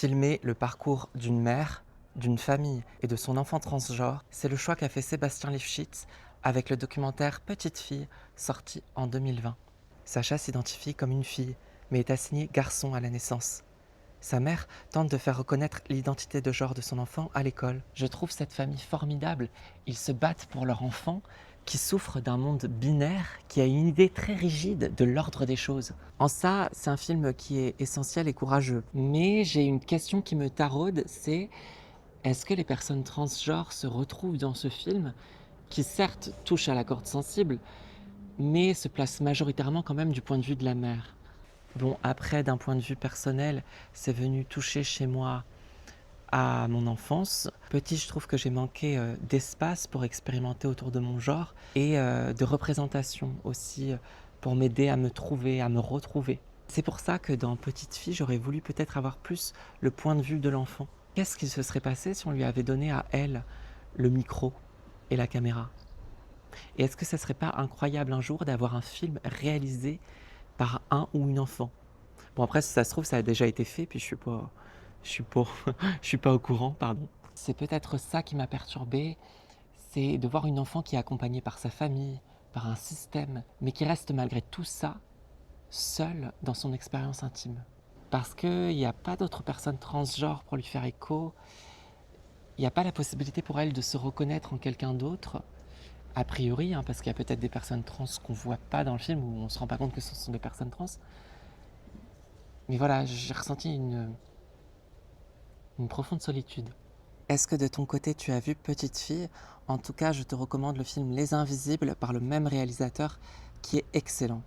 Filmer le parcours d'une mère, d'une famille et de son enfant transgenre, c'est le choix qu'a fait Sébastien Lifshitz avec le documentaire Petite fille, sorti en 2020. Sacha s'identifie comme une fille, mais est assignée garçon à la naissance. Sa mère tente de faire reconnaître l'identité de genre de son enfant à l'école. Je trouve cette famille formidable. Ils se battent pour leur enfant qui souffre d'un monde binaire, qui a une idée très rigide de l'ordre des choses. En ça, c'est un film qui est essentiel et courageux. Mais j'ai une question qui me taraude, c'est est-ce que les personnes transgenres se retrouvent dans ce film qui certes touche à la corde sensible, mais se place majoritairement quand même du point de vue de la mère? Bon, après, d'un point de vue personnel, c'est venu toucher chez moi à mon enfance. Petit, je trouve que j'ai manqué d'espace pour expérimenter autour de mon genre et de représentation aussi pour m'aider à me trouver, à me retrouver. C'est pour ça que dans Petite fille, j'aurais voulu peut-être avoir plus le point de vue de l'enfant. Qu'est-ce qui se serait passé si on lui avait donné à elle le micro et la caméra? Et est-ce que ça serait pas incroyable un jour d'avoir un film réalisé par un ou une enfant? Bon après, si ça se trouve, ça a déjà été fait, puis je suis pas je suis pas au courant, pardon. C'est peut-être ça qui m'a perturbé, c'est de voir une enfant qui est accompagnée par sa famille, par un système, mais qui reste malgré tout ça, seule dans son expérience intime. Parce qu'il y a pas d'autres personnes transgenres pour lui faire écho, il y a pas la possibilité pour elle de se reconnaître en quelqu'un d'autre, a priori, hein, parce qu'il y a peut-être des personnes trans qu'on voit pas dans le film, où on se rend pas compte que ce sont des personnes trans. Mais voilà, j'ai ressenti une profonde solitude. Est-ce que de ton côté tu as vu Petite fille? En tout cas, je te recommande le film Les Invisibles par le même réalisateur qui est excellent.